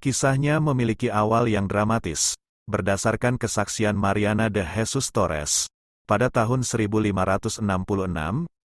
Kisahnya memiliki awal yang dramatis, berdasarkan kesaksian Mariana de Jesus Torres. Pada tahun 1566,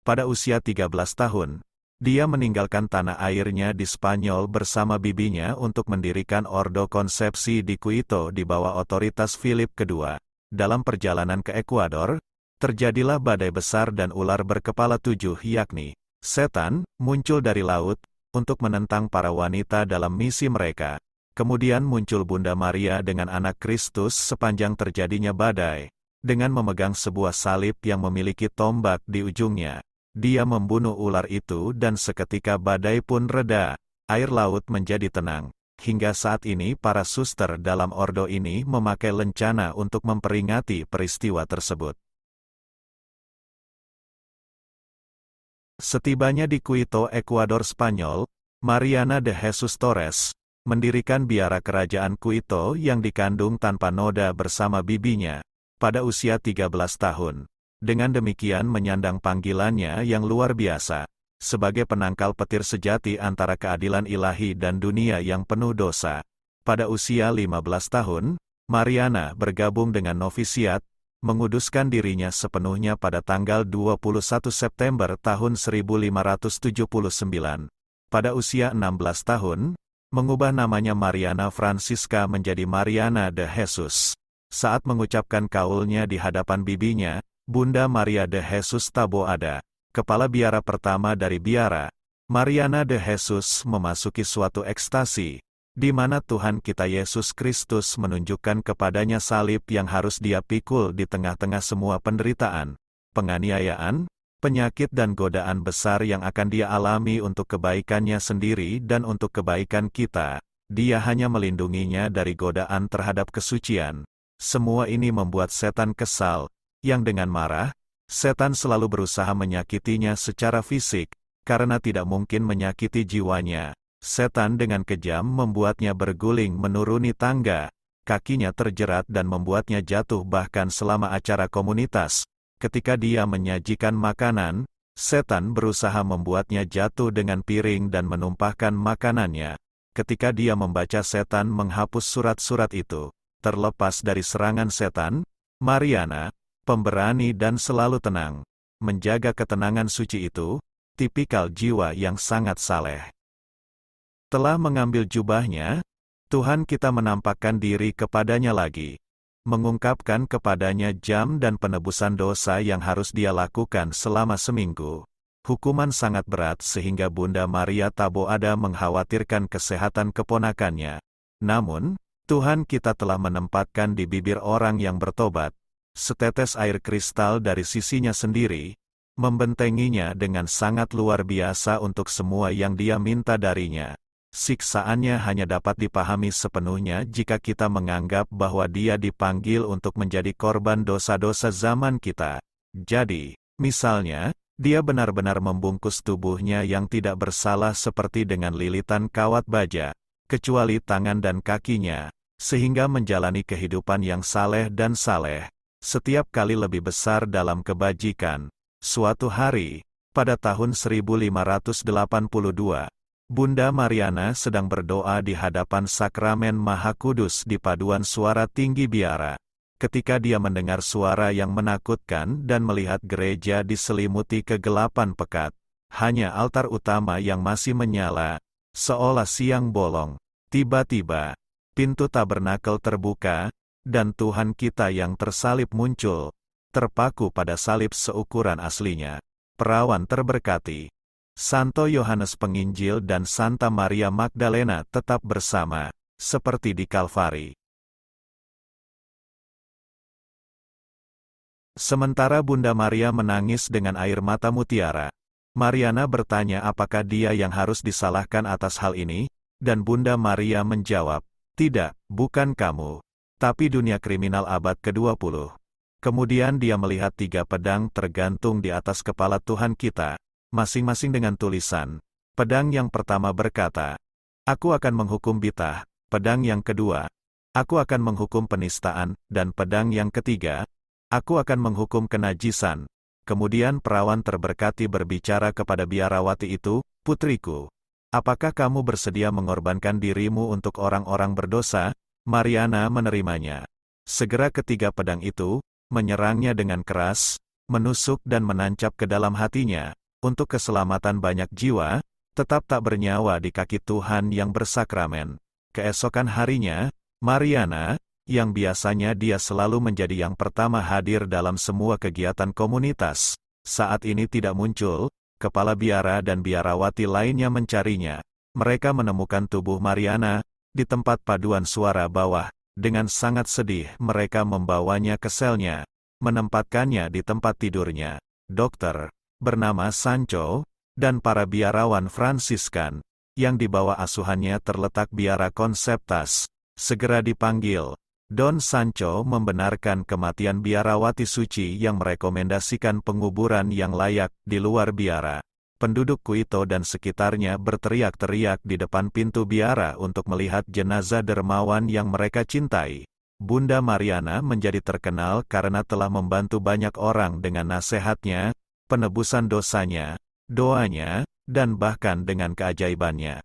pada usia 13 tahun, dia meninggalkan tanah airnya di Spanyol bersama bibinya untuk mendirikan Ordo Konsepsi di Quito di bawah otoritas Philip II. Dalam perjalanan ke Ekuador, terjadilah badai besar dan ular berkepala 7 yakni setan, muncul dari laut, untuk menentang para wanita dalam misi mereka. Kemudian muncul Bunda Maria dengan anak Kristus sepanjang terjadinya badai. Dengan memegang sebuah salib yang memiliki tombak di ujungnya, dia membunuh ular itu dan seketika badai pun reda. Air laut menjadi tenang. Hingga saat ini para suster dalam ordo ini memakai lencana untuk memperingati peristiwa tersebut. Setibanya di Quito, Ekuador, Spanyol, Mariana de Jesus Torres mendirikan biara kerajaan Quito yang dikandung tanpa noda bersama bibinya, pada usia 13 tahun. Dengan demikian menyandang panggilannya yang luar biasa, sebagai penangkal petir sejati antara keadilan ilahi dan dunia yang penuh dosa. Pada usia 15 tahun, Mariana bergabung dengan novisiat, menguduskan dirinya sepenuhnya pada tanggal 21 September tahun 1579. Pada usia 16 tahun, mengubah namanya Mariana Francisca menjadi Mariana de Jesus. Saat mengucapkan kaulnya di hadapan bibinya, Bunda Maria de Jesus Taboada, kepala biara pertama dari biara, Mariana de Jesus memasuki suatu ekstasi, di mana Tuhan kita Yesus Kristus menunjukkan kepadanya salib yang harus dia pikul di tengah-tengah semua penderitaan, penganiayaan, penyakit dan godaan besar yang akan dia alami untuk kebaikannya sendiri dan untuk kebaikan kita. Dia hanya melindunginya dari godaan terhadap kesucian. Semua ini membuat setan kesal, yang dengan marah, setan selalu berusaha menyakitinya secara fisik, karena tidak mungkin menyakiti jiwanya. Setan dengan kejam membuatnya berguling menuruni tangga, kakinya terjerat dan membuatnya jatuh bahkan selama acara komunitas. Ketika dia menyajikan makanan, setan berusaha membuatnya jatuh dengan piring dan menumpahkan makanannya. Ketika dia membaca, setan menghapus surat-surat itu. Terlepas dari serangan setan, Mariana, pemberani dan selalu tenang, menjaga ketenangan suci itu, tipikal jiwa yang sangat saleh. Telah mengambil jubahnya, Tuhan kita menampakkan diri kepadanya lagi, mengungkapkan kepadanya jam dan penebusan dosa yang harus dia lakukan selama seminggu. Hukuman sangat berat sehingga Bunda Maria Taboada mengkhawatirkan kesehatan keponakannya. Namun, Tuhan kita telah menempatkan di bibir orang yang bertobat setetes air kristal dari sisinya sendiri, membentenginya dengan sangat luar biasa untuk semua yang dia minta darinya. Siksaannya hanya dapat dipahami sepenuhnya jika kita menganggap bahwa dia dipanggil untuk menjadi korban dosa-dosa zaman kita. Jadi, misalnya, dia benar-benar membungkus tubuhnya yang tidak bersalah seperti dengan lilitan kawat baja, kecuali tangan dan kakinya, sehingga menjalani kehidupan yang saleh dan saleh, setiap kali lebih besar dalam kebajikan. Suatu hari, pada tahun 1582, Bunda Mariana sedang berdoa di hadapan sakramen Maha Kudus di paduan suara tinggi biara. Ketika dia mendengar suara yang menakutkan dan melihat gereja diselimuti kegelapan pekat, hanya altar utama yang masih menyala, seolah siang bolong. Tiba-tiba, pintu tabernakel terbuka, dan Tuhan kita yang tersalib muncul, terpaku pada salib seukuran aslinya. Perawan terberkati, Santo Yohanes Penginjil dan Santa Maria Magdalena tetap bersama, seperti di Kalvari. Sementara Bunda Maria menangis dengan air mata mutiara, Mariana bertanya apakah dia yang harus disalahkan atas hal ini, dan Bunda Maria menjawab, "Tidak, bukan kamu, tapi dunia kriminal abad ke-20. Kemudian dia melihat 3 pedang tergantung di atas kepala Tuhan kita, masing-masing dengan tulisan. Pedang yang pertama berkata, "Aku akan menghukum bitah." Pedang yang kedua, "Aku akan menghukum penistaan." Dan pedang yang ketiga, "Aku akan menghukum kenajisan." Kemudian perawan terberkati berbicara kepada biarawati itu, "Putriku, Apakah kamu bersedia mengorbankan dirimu untuk orang-orang berdosa? Mariana menerimanya. Segera ketiga pedang itu, menyerangnya dengan keras, menusuk dan menancap ke dalam hatinya, untuk keselamatan banyak jiwa, tetap tak bernyawa di kaki Tuhan yang bersakramen. Keesokan harinya, Mariana, yang biasanya dia selalu menjadi yang pertama hadir dalam semua kegiatan komunitas, saat ini tidak muncul. Kepala biara dan biarawati lainnya mencarinya. Mereka menemukan tubuh Mariana di tempat paduan suara bawah. Dengan sangat sedih mereka membawanya ke selnya, menempatkannya di tempat tidurnya. Dokter, bernama Sancho, dan para biarawan Fransiskan, yang di bawah asuhannya terletak biara Conceptas, segera dipanggil. Don Sancho membenarkan kematian biarawati suci yang merekomendasikan penguburan yang layak di luar biara. Penduduk Quito dan sekitarnya berteriak-teriak di depan pintu biara untuk melihat jenazah dermawan yang mereka cintai. Bunda Mariana menjadi terkenal karena telah membantu banyak orang dengan nasihatnya, penebusan dosanya, doanya, dan bahkan dengan keajaibannya.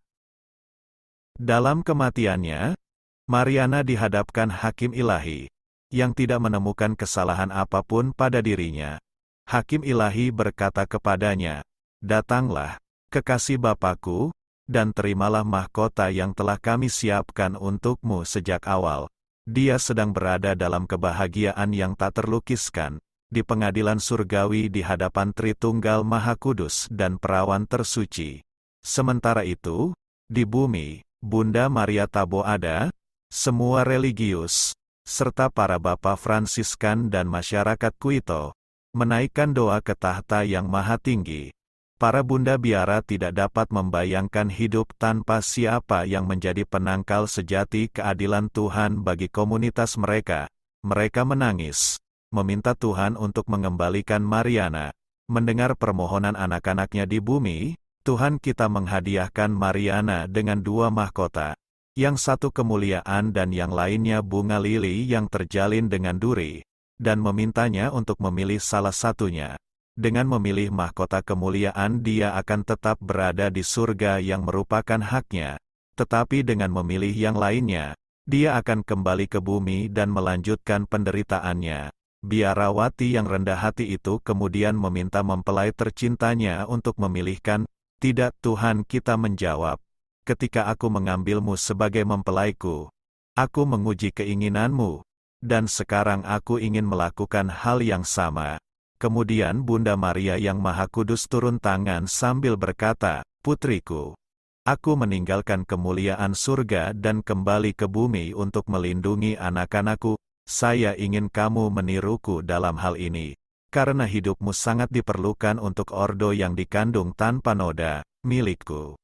Dalam kematiannya, Mariana dihadapkan hakim ilahi, yang tidak menemukan kesalahan apapun pada dirinya. Hakim ilahi berkata kepadanya, "Datanglah, kekasih Bapakku, dan terimalah mahkota yang telah kami siapkan untukmu sejak awal." Dia sedang berada dalam kebahagiaan yang tak terlukiskan, di pengadilan surgawi di hadapan Tritunggal Maha Kudus dan Perawan Tersuci. Sementara itu, di bumi, Bunda Maria Taboada, semua religius, serta para bapa Fransiskan dan masyarakat Quito, menaikkan doa ke tahta yang maha tinggi. Para bunda biara tidak dapat membayangkan hidup tanpa siapa yang menjadi penangkal sejati keadilan Tuhan bagi komunitas mereka. Mereka menangis, meminta Tuhan untuk mengembalikan Mariana. Mendengar permohonan anak-anaknya di bumi, Tuhan kita menghadiahkan Mariana dengan dua mahkota. Yang satu kemuliaan dan yang lainnya bunga lili yang terjalin dengan duri, dan memintanya untuk memilih salah satunya. Dengan memilih mahkota kemuliaan dia akan tetap berada di surga yang merupakan haknya, tetapi dengan memilih yang lainnya, dia akan kembali ke bumi dan melanjutkan penderitaannya. Biarawati yang rendah hati itu kemudian meminta mempelai tercintanya untuk memilihkan. "Tidak Tuhan," kita menjawab. "Ketika aku mengambilmu sebagai mempelaiku, aku menguji keinginanmu, dan sekarang aku ingin melakukan hal yang sama." Kemudian Bunda Maria yang Maha Kudus turun tangan sambil berkata, "Putriku, aku meninggalkan kemuliaan surga dan kembali ke bumi untuk melindungi anak-anakku. Saya ingin kamu meniruku dalam hal ini, karena hidupmu sangat diperlukan untuk ordo yang dikandung tanpa noda, milikku."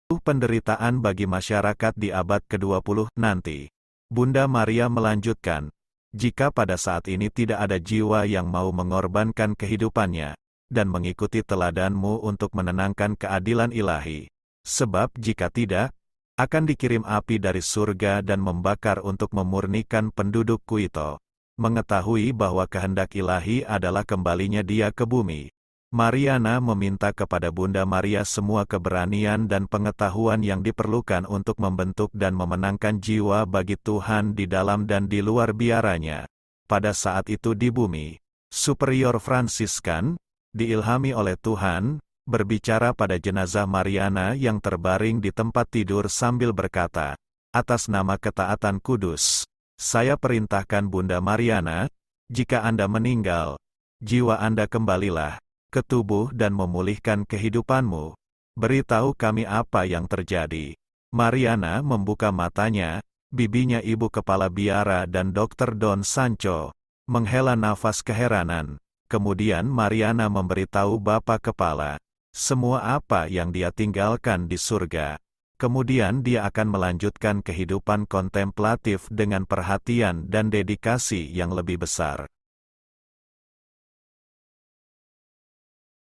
Penderitaan bagi masyarakat di abad ke-20 nanti. Bunda Maria melanjutkan, "Jika pada saat ini tidak ada jiwa yang mau mengorbankan kehidupannya, dan mengikuti teladanmu untuk menenangkan keadilan ilahi, sebab jika tidak, akan dikirim api dari surga dan membakar untuk memurnikan penduduk Quito." Mengetahui bahwa kehendak ilahi adalah kembalinya dia ke bumi, Mariana meminta kepada Bunda Maria semua keberanian dan pengetahuan yang diperlukan untuk membentuk dan memenangkan jiwa bagi Tuhan di dalam dan di luar biaranya. Pada saat itu di bumi, Superior Fransiskan, diilhami oleh Tuhan, berbicara pada jenazah Mariana yang terbaring di tempat tidur sambil berkata, "Atas nama ketaatan kudus, saya perintahkan Bunda Mariana, jika Anda meninggal, jiwa Anda kembalilah ke tubuh dan memulihkan kehidupanmu. Beritahu kami apa yang terjadi." Mariana membuka matanya, bibinya ibu kepala biara dan Dr. Don Sancho menghela nafas keheranan. Kemudian Mariana memberitahu Bapak Kepala semua apa yang dia tinggalkan di surga. Kemudian dia akan melanjutkan kehidupan kontemplatif dengan perhatian dan dedikasi yang lebih besar.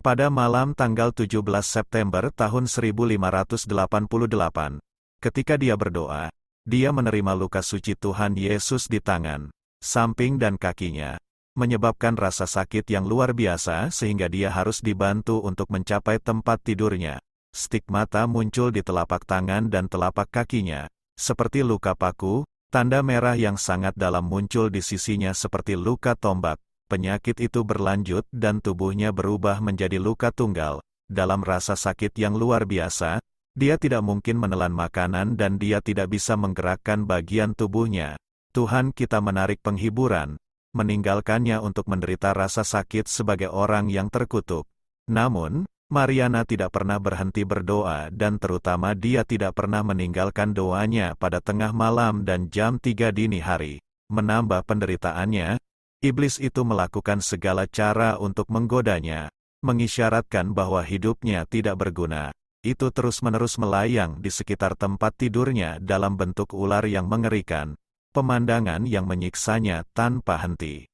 Pada malam tanggal 17 September tahun 1588, ketika dia berdoa, dia menerima luka suci Tuhan Yesus di tangan, samping dan kakinya, menyebabkan rasa sakit yang luar biasa sehingga dia harus dibantu untuk mencapai tempat tidurnya. Stigmata muncul di telapak tangan dan telapak kakinya, seperti luka paku, tanda merah yang sangat dalam muncul di sisinya seperti luka tombak. Penyakit itu berlanjut dan tubuhnya berubah menjadi luka tunggal. Dalam rasa sakit yang luar biasa, dia tidak mungkin menelan makanan dan dia tidak bisa menggerakkan bagian tubuhnya. Tuhan kita menarik penghiburan, meninggalkannya untuk menderita rasa sakit sebagai orang yang terkutuk. Namun, Mariana tidak pernah berhenti berdoa dan terutama dia tidak pernah meninggalkan doanya pada tengah malam dan jam 3 dini hari. Menambah penderitaannya, iblis itu melakukan segala cara untuk menggodanya, mengisyaratkan bahwa hidupnya tidak berguna. Itu terus-menerus melayang di sekitar tempat tidurnya dalam bentuk ular yang mengerikan, pemandangan yang menyiksanya tanpa henti.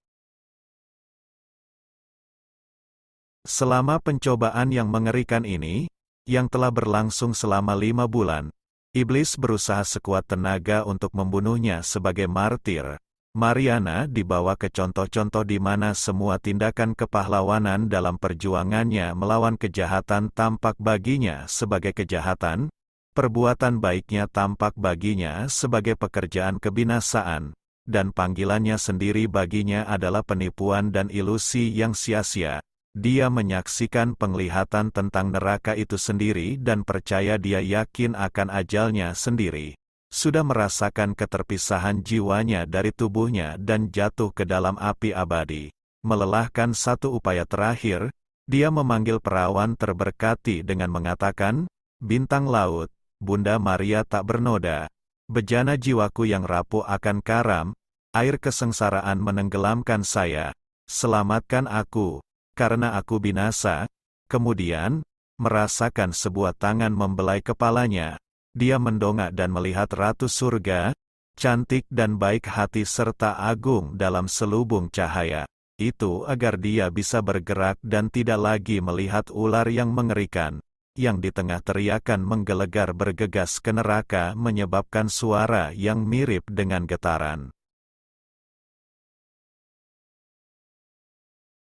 Selama pencobaan yang mengerikan ini, yang telah berlangsung selama 5 bulan, iblis berusaha sekuat tenaga untuk membunuhnya sebagai martir. Mariana dibawa ke contoh-contoh di mana semua tindakan kepahlawanan dalam perjuangannya melawan kejahatan tampak baginya sebagai kejahatan, perbuatan baiknya tampak baginya sebagai pekerjaan kebinasaan, dan panggilannya sendiri baginya adalah penipuan dan ilusi yang sia-sia. Dia menyaksikan penglihatan tentang neraka itu sendiri dan percaya dia yakin akan ajalnya sendiri. Sudah merasakan keterpisahan jiwanya dari tubuhnya dan jatuh ke dalam api abadi. Melelahkan satu upaya terakhir, dia memanggil perawan terberkati dengan mengatakan, "Bintang laut, Bunda Maria tak bernoda. Bejana jiwaku yang rapuh akan karam, air kesengsaraan menenggelamkan saya. Selamatkan aku, karena aku binasa." Kemudian, merasakan sebuah tangan membelai kepalanya. Dia mendongak dan melihat Ratu Surga, cantik dan baik hati serta agung dalam selubung cahaya. Itu agar dia bisa bergerak dan tidak lagi melihat ular yang mengerikan, yang di tengah teriakan menggelegar bergegas ke neraka menyebabkan suara yang mirip dengan getaran.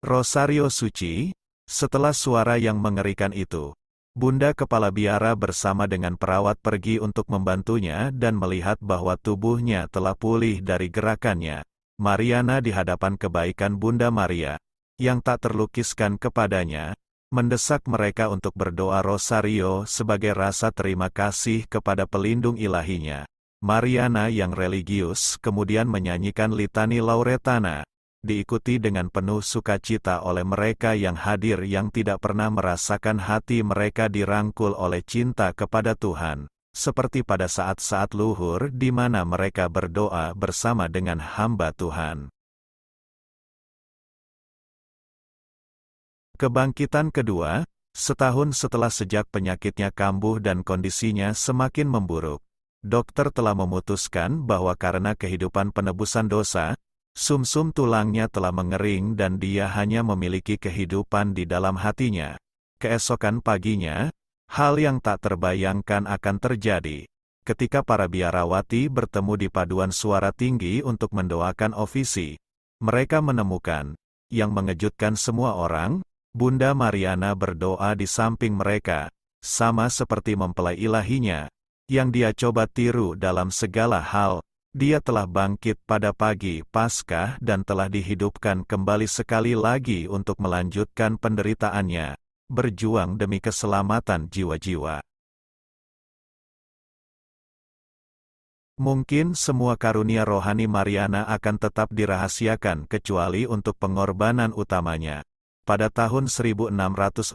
Rosario Suci. Setelah suara yang mengerikan itu, Bunda Kepala Biara bersama dengan perawat pergi untuk membantunya dan melihat bahwa tubuhnya telah pulih dari gerakannya. Mariana di hadapan kebaikan Bunda Maria, yang tak terlukiskan kepadanya, mendesak mereka untuk berdoa rosario sebagai rasa terima kasih kepada pelindung ilahinya. Mariana yang religius kemudian menyanyikan litani Lauretana, diikuti dengan penuh sukacita oleh mereka yang hadir yang tidak pernah merasakan hati mereka dirangkul oleh cinta kepada Tuhan, seperti pada saat-saat luhur di mana mereka berdoa bersama dengan hamba Tuhan. Kebangkitan kedua, setahun setelah sejak penyakitnya kambuh dan kondisinya semakin memburuk, dokter telah memutuskan bahwa karena kehidupan penebusan dosa, sumsum tulangnya telah mengering dan dia hanya memiliki kehidupan di dalam hatinya. Keesokan paginya, hal yang tak terbayangkan akan terjadi. Ketika para biarawati bertemu di paduan suara tinggi untuk mendoakan ofisi, mereka menemukan, yang mengejutkan semua orang, Bunda Mariana berdoa di samping mereka, sama seperti mempelai ilahinya, yang dia coba tiru dalam segala hal. Dia telah bangkit pada pagi Paskah dan telah dihidupkan kembali sekali lagi untuk melanjutkan penderitaannya, berjuang demi keselamatan jiwa-jiwa. Mungkin semua karunia rohani Mariana akan tetap dirahasiakan kecuali untuk pengorbanan utamanya. Pada tahun 1646,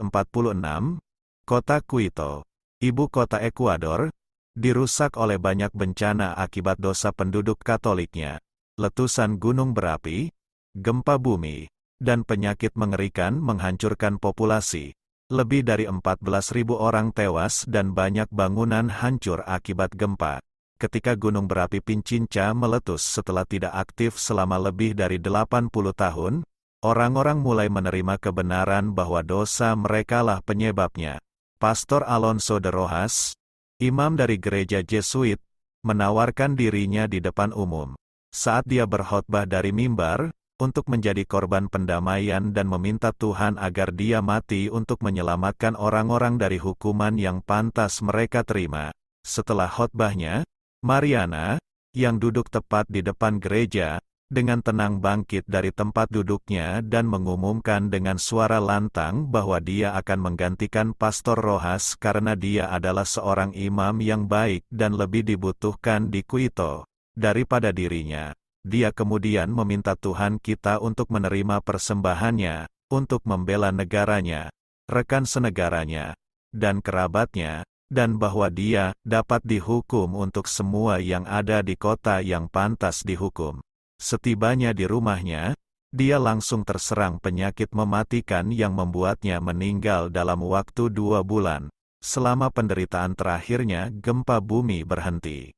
kota Quito, ibu kota Ekuador, dirusak oleh banyak bencana akibat dosa penduduk Katoliknya. Letusan gunung berapi, gempa bumi, dan penyakit mengerikan menghancurkan populasi. Lebih dari 14.000 orang tewas dan banyak bangunan hancur akibat gempa. Ketika gunung berapi Pichincha meletus setelah tidak aktif selama lebih dari 80 tahun, orang-orang mulai menerima kebenaran bahwa dosa merekalah penyebabnya. Pastor Alonso de Rojas, imam dari gereja Jesuit, menawarkan dirinya di depan umum. Saat dia berkhotbah dari mimbar, untuk menjadi korban pendamaian dan meminta Tuhan agar dia mati untuk menyelamatkan orang-orang dari hukuman yang pantas mereka terima. Setelah khotbahnya, Mariana, yang duduk tepat di depan gereja, dengan tenang bangkit dari tempat duduknya dan mengumumkan dengan suara lantang bahwa dia akan menggantikan Pastor Rojas karena dia adalah seorang imam yang baik dan lebih dibutuhkan di Quito daripada dirinya. Dia kemudian meminta Tuhan kita untuk menerima persembahannya, untuk membela negaranya, rekan senegaranya, dan kerabatnya, dan bahwa dia dapat dihukum untuk semua yang ada di kota yang pantas dihukum. Setibanya di rumahnya, dia langsung terserang penyakit mematikan yang membuatnya meninggal dalam waktu 2 bulan. Selama penderitaan terakhirnya, gempa bumi berhenti.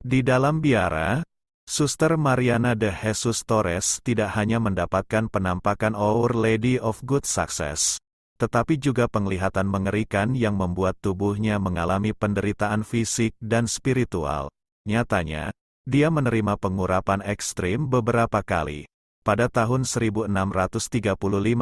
Di dalam biara, Suster Mariana de Jesus Torres tidak hanya mendapatkan penampakan Our Lady of Good Success, tetapi juga penglihatan mengerikan yang membuat tubuhnya mengalami penderitaan fisik dan spiritual. Nyatanya, dia menerima pengurapan ekstrim beberapa kali. Pada tahun 1635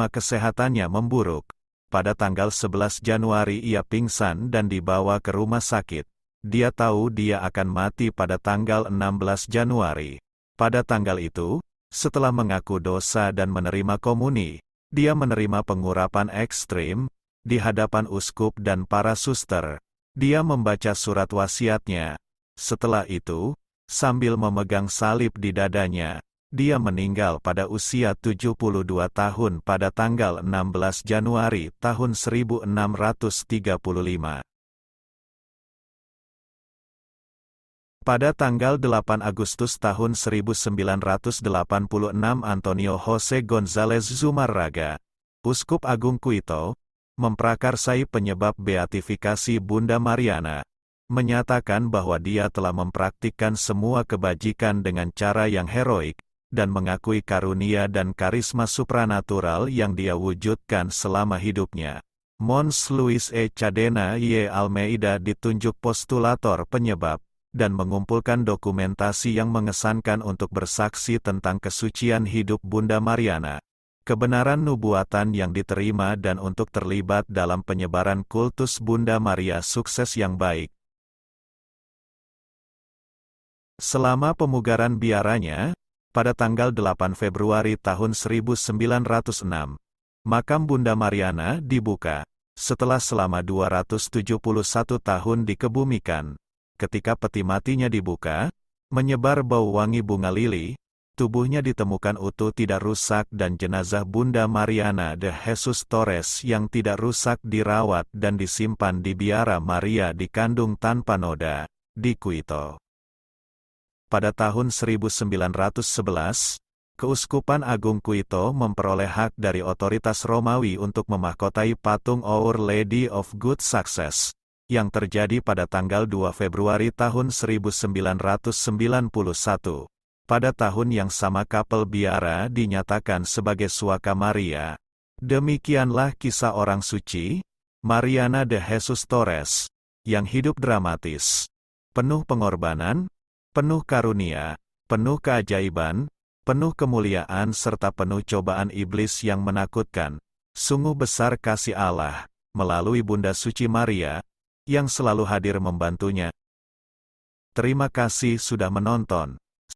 kesehatannya memburuk. Pada tanggal 11 Januari ia pingsan dan dibawa ke rumah sakit. Dia tahu dia akan mati pada tanggal 16 Januari. Pada tanggal itu, setelah mengaku dosa dan menerima komuni, dia menerima pengurapan ekstrim di hadapan uskup dan para suster. Dia membaca surat wasiatnya. Setelah itu, sambil memegang salib di dadanya, dia meninggal pada usia 72 tahun pada tanggal 16 Januari tahun 1635. Pada tanggal 8 Agustus tahun 1986 Antonio Jose González Zumarraga, Uskup Agung Quito, memprakarsai penyebab beatifikasi Bunda Mariana, menyatakan bahwa dia telah mempraktikkan semua kebajikan dengan cara yang heroik, dan mengakui karunia dan karisma supranatural yang dia wujudkan selama hidupnya. Mons Luis E. Cadena y Almeida ditunjuk postulator penyebab, dan mengumpulkan dokumentasi yang mengesankan untuk bersaksi tentang kesucian hidup Bunda Mariana, kebenaran nubuatan yang diterima dan untuk terlibat dalam penyebaran kultus Bunda Maria sukses yang baik. Selama pemugaran biaranya, pada tanggal 8 Februari tahun 1906, makam Bunda Mariana dibuka, setelah selama 271 tahun dikebumikan. Ketika peti matinya dibuka, menyebar bau wangi bunga lili, tubuhnya ditemukan utuh tidak rusak dan jenazah Bunda Mariana de Jesus Torres yang tidak rusak dirawat dan disimpan di biara Maria di Kandung tanpa noda, di Quito. Pada tahun 1911, Keuskupan Agung Quito memperoleh hak dari otoritas Romawi untuk memahkotai patung Our Lady of Good Success, yang terjadi pada tanggal 2 Februari tahun 1991. Pada tahun yang sama kapel biara dinyatakan sebagai Suaka Maria. Demikianlah kisah orang suci, Mariana de Jesus Torres, yang hidup dramatis, penuh pengorbanan, penuh karunia, penuh keajaiban, penuh kemuliaan serta penuh cobaan iblis yang menakutkan. Sungguh besar kasih Allah, melalui Bunda Suci Maria, yang selalu hadir membantunya. Terima kasih sudah menonton.